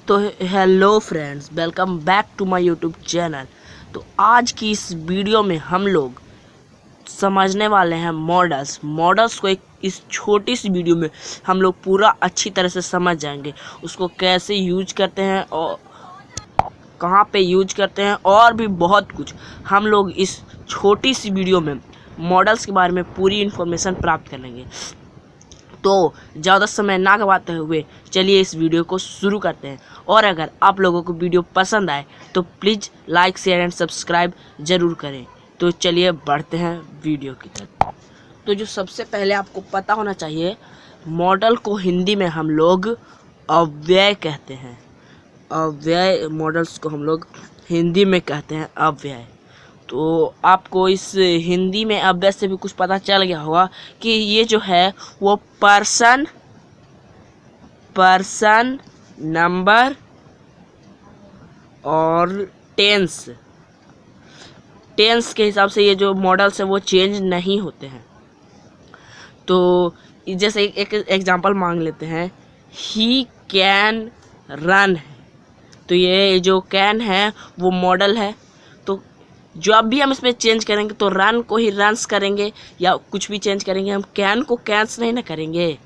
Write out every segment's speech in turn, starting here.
तो hello friends, welcome back to my YouTube channel. तो आज की इस वीडियो में हम लोग समझने वाले हैं मॉडल्स को। इस छोटी सी वीडियो में हम लोग पूरा अच्छी तरह से समझ जाएंगे, उसको कैसे यूज करते हैं और कहाँ पे यूज करते हैं और भी बहुत कुछ हम लोग इस छोटी सी वीडियो में मॉडल्स के बारे में पूरी इन्फॉर्मेशन प्राप्त कर लेंगे। तो ज़्यादा समय ना गवाते हुए चलिए इस वीडियो को शुरू करते हैं। और अगर आप लोगों को वीडियो पसंद आए तो please like, share and subscribe ज़रूर करें। तो चलिए बढ़ते हैं वीडियो की तरफ। तो जो सबसे पहले आपको पता होना चाहिए, मॉडल को हिंदी में हम लोग अव्यय कहते हैं। अव्यय मॉडल्स को हम लोग हिंदी में कहते हैं अव्यय। तो आपको इस हिंदी में अव्यय से भी कुछ पता चल गया होगा कि ये जो है वो पर्सन, नंबर और टेंस के हिसाब से ये जो मॉडल्स है वो चेंज नहीं होते हैं। तो जैसे एक एग्जांपल मांग लेते हैं, ही कैन रन है। तो ये जो कैन है वो मॉडल है। तो जब भी हम इसमें चेंज करेंगे तो रन को ही रन्स करेंगे या कुछ भी चेंज करेंगे, हम कैन को कैंस नहीं ना करेंगे।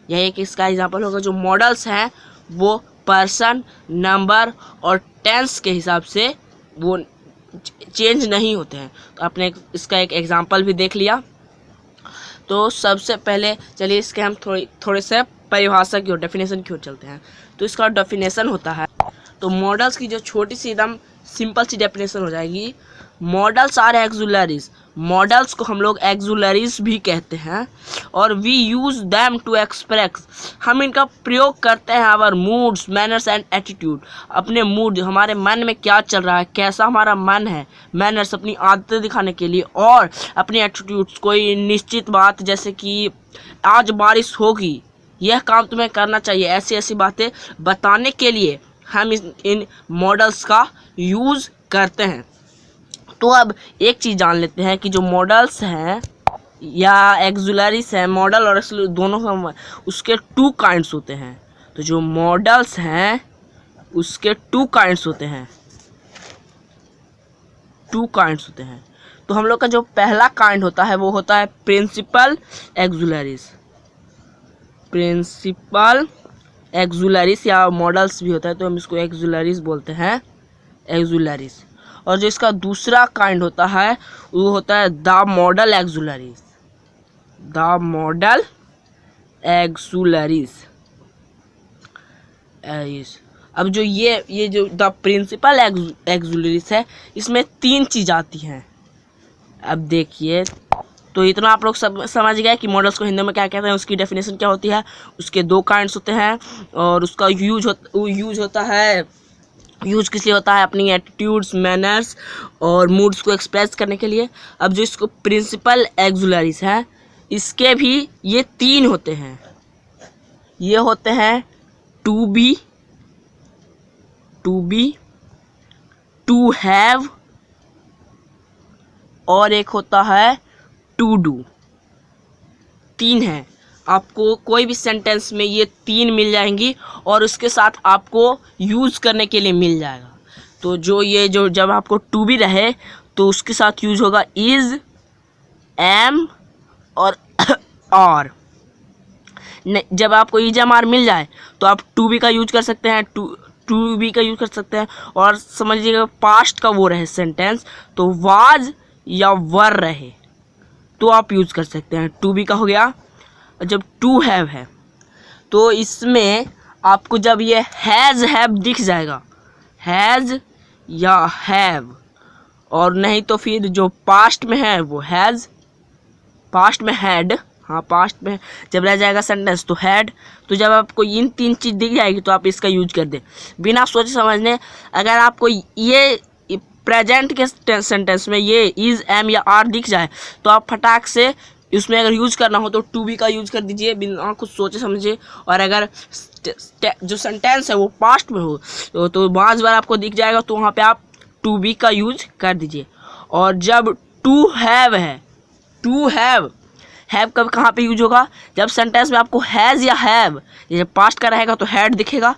यह एक इसका एग्जांपल होगा। जो मॉडल्स हैं वो पर्सन, नंबर और टेंस के हिसाब से वो चेंज नहीं होते हैं। तो आपने इसका एक एग्जांपल भी देख लिया। तो सबसे पहले चलिए इसके हम थोड़े से परिभाषा की ओर, डेफिनेशन की ओर चलते हैं। तो इसका डेफिनेशन होता है, तो मॉडल्स की जो छोटी सी एकदम सिंपल सी डेफिनेशन हो जाएगी, मॉडल्स आर एक्सुलरीज। मॉडल्स को हम लोग एक्सुलरीज भी कहते हैं और we use them to express. हम इनका प्रयोग करते हैं our moods, manners and attitude. अपने मूड, हमारे मन में क्या चल रहा है, कैसा हमारा मन है, मैनर्स अपनी आदतें दिखाने के लिए, और अपनी एटीट्यूड्स, कोई निश्चित बात जैसे कि आज बारिश होगी, यह काम तुम्हें करना चाहिए, ऐसी ऐसी बातें बताने के लिए हम इन मॉडल्स का यूज़ करते हैं। तो अब एक चीज़ जान लेते हैं कि जो मॉडल्स हैं या एक्सुलरीज हैं, मॉडल और दोनों का उसके टू काइंड्स होते हैं। तो जो मॉडल्स हैं उसके टू काइंड्स होते हैं। तो हम लोग का जो पहला काइंड होता है वो होता है प्रिंसिपल एक्सुलरीज या मॉडल्स भी होता है, तो हम इसको एक्सुलरीज बोलते हैं, एक्सुलरीज। और जो इसका दूसरा काइंड होता है वो होता है द मॉडल एक्सुलरीज। अब जो ये जो द प्रिंसिपल एक्सुलरीज है, इसमें तीन चीज़ आती हैं। अब देखिए, तो इतना आप लोग सब समझ गए कि मॉडल्स को हिंदी में क्या कहते हैं, उसकी डेफिनेशन क्या होती है। उसके दो काइंड्स होते हैं और उसका यूज किस लिए होता है, अपनी एटीट्यूड्स, मैनर्स और मूड्स को एक्सप्रेस करने के लिए। अब जो इसको प्रिंसिपल एक्सुलरीज है, इसके भी ये तीन होते हैं। ये होते हैं टू बी, टू हैव और एक होता है टू डू। तीन है। आपको कोई भी सेंटेंस में ये तीन मिल जाएंगी और उसके साथ आपको यूज़ करने के लिए मिल जाएगा। तो जो जब आपको टू बी रहे तो उसके साथ यूज होगा इज, एम और आर। जब आपको इज, एम, आर मिल जाए तो आप टू बी का यूज कर सकते हैं, टू बी का यूज कर सकते हैं। और समझिएगा पास्ट का वो रहे सेंटेंस, तो वाज या वर रहे तो आप यूज कर सकते हैं, टू बी का हो गया। जब टू हैव है तो इसमें आपको जब ये हैज़ हैव दिख जाएगा, हैज़ या हैव, और नहीं तो फिर जो पास्ट में है वो हैज़, पास्ट में हैड, हाँ पास्ट में जब रह जाएगा सेंटेंस तो हैड। तो जब आपको इन तीन चीज़ दिख जाएगी तो आप इसका यूज कर दें बिना सोचे समझने। अगर आपको ये प्रेजेंट के सेंटेंस में ये इज, एम या आर दिख जाए तो आप फटाक से उसमें अगर यूज करना हो तो टू बी का यूज कर दीजिए बिना कुछ सोचे समझे। और अगर जो सेंटेंस है वो पास्ट में हो तो 5 बार आपको दिख जाएगा, तो वहाँ पे आप टू बी का यूज कर दीजिए। और जब टू हैव है, टू हैव कब कहाँ पे यूज होगा, जब सेंटेंस में आपको हैज़ या हैव, जब पास्ट का रहेगा तो हैड दिखेगा,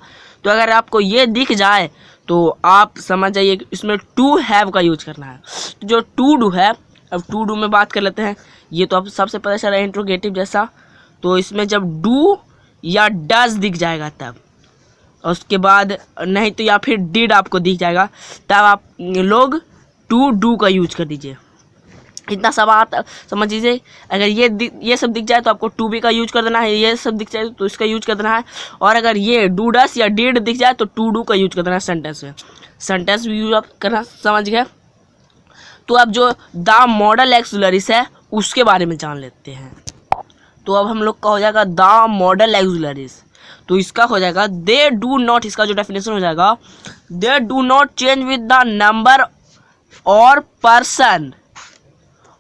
तो अगर आपको ये दिख जाए तो आप समझ जाइए कि इसमें टू हैव का यूज करना है। तो जो टू डू है, अब टू डू में बात कर लेते हैं। ये तो अब सबसे पता चला इंट्रोगेटिव जैसा। तो इसमें जब डू या डज दिख जाएगा तब, और उसके बाद नहीं तो या फिर डिड आपको दिख जाएगा, तब आप लोग टू डू का यूज कर दीजिए। इतना सब आता समझ लीजिए। अगर ये सब दिख जाए तो आपको टू बी का यूज कर देना है, ये सब दिख जाए तो इसका यूज कर देना है। और अगर ये डू डस या डिड दिख जाए तो टू डू का यूज कर देना है सेंटेंस में। सेंटेंस भी यूज आप करना समझ गए। तो अब जो द मॉडल एक्सुलरीज है उसके बारे में जान लेते हैं। तो अब हम लोग का हो जाएगा द मॉडल एक्सुलरीज। तो इसका हो जाएगा दे डू नॉट, इसका जो डेफिनेशन हो जाएगा they do not change with the number और पर्सन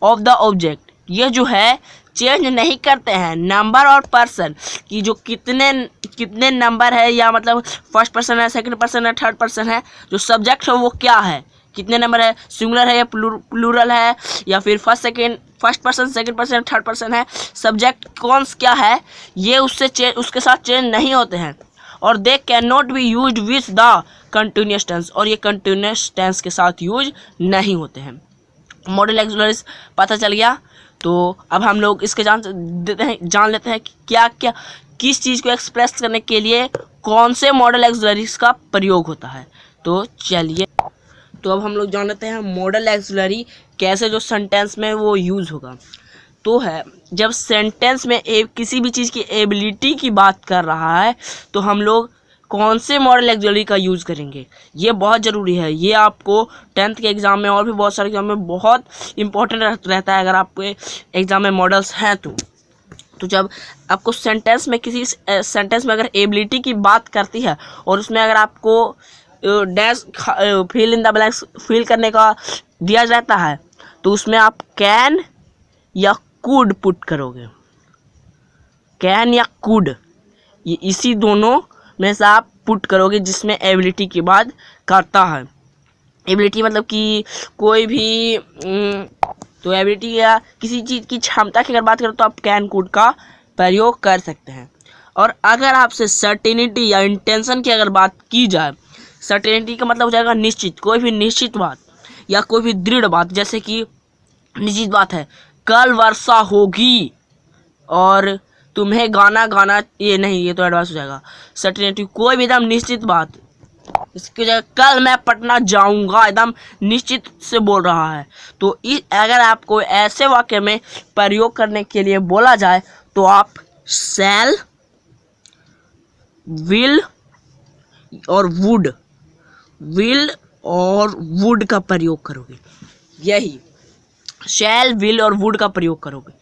ऑफ द ऑब्जेक्ट। ये जो है चेंज नहीं करते हैं नंबर और पर्सन की, जो कितने नंबर है, या मतलब फर्स्ट पर्सन है, सेकंड पर्सन है, थर्ड पर्सन है, जो सब्जेक्ट है वो क्या है, कितने नंबर है, सिंगुलर है या प्लूरल है, या फिर first person, second person, third person है, सब्जेक्ट कौन क्या है, ये उसके साथ चेंज नहीं होते हैं। और they can not be use with the continuous tense, और ये कंटिन्यूस टेंस के साथ यूज नहीं होते हैं। मॉडल एक्सुलरीज पता चल गया। तो अब हम लोग इसके जान लेते हैं कि क्या क्या किस चीज़ को एक्सप्रेस करने के लिए कौन से मॉडल एक्सुलरीज का प्रयोग होता है। तो चलिए, तो अब हम लोग जान लेते हैं मॉडल एक्सुलरी कैसे जो सेंटेंस में वो यूज़ होगा। तो है जब सेंटेंस में किसी भी चीज़ की एबिलिटी की बात कर रहा है तो हम लोग कौन से मॉडल एक्सुलरी का यूज़ करेंगे, ये बहुत ज़रूरी है। ये आपको 10th के एग्ज़ाम में और भी बहुत सारे एग्जाम में बहुत इंपॉर्टेंट रहता है अगर आपके एग्ज़ाम में मॉडल्स हैं तो जब आपको सेंटेंस में किसी सेंटेंस में अगर एबिलिटी की बात करती है और उसमें अगर आपको dash fill in the blanks fill करने का दिया जाता है तो उसमें आप कैन या कुड पुट करोगे। कैन या कुड, ये इसी दोनों में से आप पुट करोगे जिसमें एबिलिटी की बात करता है। एबिलिटी मतलब कि कोई भी तो एबिलिटी या किसी चीज़ की क्षमता की अगर बात करें तो आप कैन कुड का प्रयोग कर सकते हैं। और अगर आपसे सर्टेनिटी या इंटेंशन की अगर बात की जाए, सर्टेनिटी का मतलब हो जाएगा निश्चित, कोई भी निश्चित बात या कोई भी दृढ़ बात, जैसे कि निश्चित बात है कल वर्षा होगी और तुम्हें गाना ये नहीं, ये तो एडवांस हो जाएगा। सर्टेनिटी कोई भी एकदम निश्चित बात, इसकी जगह कल मैं पटना जाऊंगा, एकदम निश्चित से बोल रहा है। तो अगर आपको ऐसे वाक्य में प्रयोग करने के लिए बोला जाए तो आप शैल, विल और वुड का प्रयोग करोगे। यही शैल, विल और वुड का प्रयोग करोगे।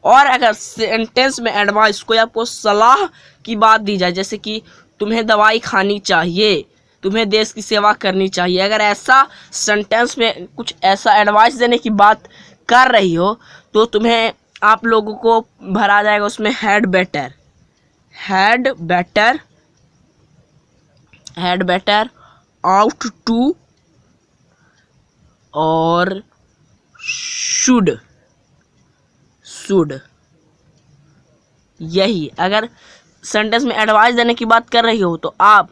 और अगर सेंटेंस में एडवाइस कोई आपको सलाह की बात दी जाए, जैसे कि तुम्हें दवाई खानी चाहिए, तुम्हें देश की सेवा करनी चाहिए, अगर ऐसा सेंटेंस में कुछ ऐसा एडवाइस देने की बात कर रही हो तो तुम्हें आप लोगों को भरा जाएगा उसमें हैड बेटर, आउट टू और शुड। यही अगर सेंटेंस में एडवाइस देने की बात कर रही हो तो आप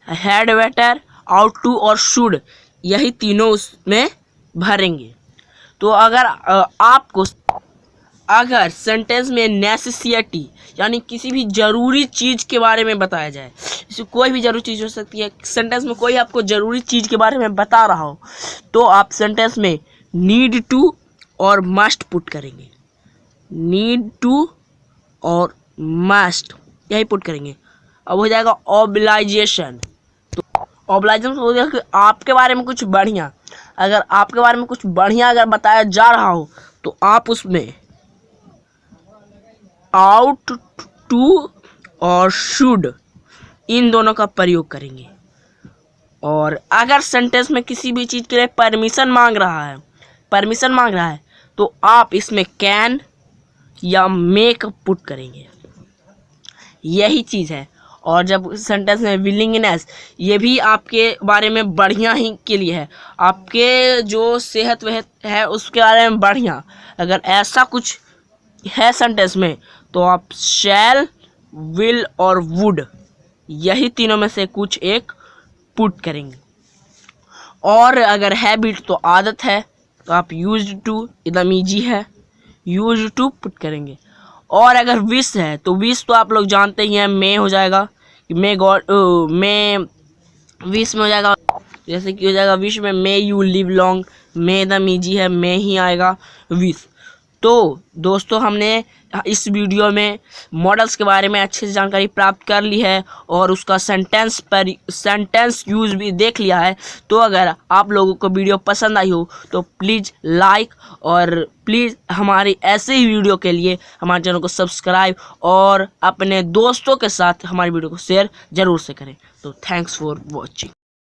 हैड बेटर, आउट टू और शुड, यही तीनों उसमें भरेंगे। तो अगर सेंटेंस में नेसेसिटी यानी किसी भी ज़रूरी चीज़ के बारे में बताया जाए, जैसे कोई भी ज़रूरी चीज़ हो सकती है, सेंटेंस में कोई आपको ज़रूरी चीज़ के बारे में बता रहा हो तो आप सेंटेंस में नीड टू और मस्ट पुट करेंगे। नीड टू और मस्ट यही पुट करेंगे। अब हो जाएगा ऑब्लाइजेशन। तो ऑब्लाइजेशन हो जाएगा कि आपके बारे में कुछ बढ़िया, अगर आपके बारे में कुछ बढ़िया अगर बताया जा रहा हो तो आप उसमें आउट टू और शुड इन दोनों का प्रयोग करेंगे। और अगर सेंटेंस में किसी भी चीज़ के लिए परमिशन मांग रहा है तो आप इसमें कैन या मेक पुट करेंगे। यही चीज़ है। और जब सेंटेंस में विलिंगनेस, ये भी आपके बारे में बढ़िया ही के लिए है, आपके जो सेहत है उसके बारे में बढ़िया, अगर ऐसा कुछ है सेंटेंस में तो आप शैल, विल और वुड यही तीनों में से कुछ एक पुट करेंगे। और अगर हैबिट तो आदत है, तो आप यूज्ड टू एकदम ईजी है, यूज्ड टू पुट करेंगे। और अगर विश है तो विश तो आप लोग जानते ही हैं, मे हो जाएगा, मे गॉड मे विश में हो जाएगा, जैसे कि हो जाएगा विश में मे यू लिव लॉन्ग, मे एकदम ईजी है, मे ही आएगा विश। तो दोस्तों हमने इस वीडियो में मॉडल्स के बारे में अच्छे से जानकारी प्राप्त कर ली है और उसका सेंटेंस यूज भी देख लिया है। तो अगर आप लोगों को वीडियो पसंद आई हो तो प्लीज़ लाइक और प्लीज़ हमारी ऐसे ही वीडियो के लिए हमारे चैनल को सब्सक्राइब और अपने दोस्तों के साथ हमारी वीडियो को शेयर ज़रूर से करें। तो थैंक्स फॉर वॉचिंग।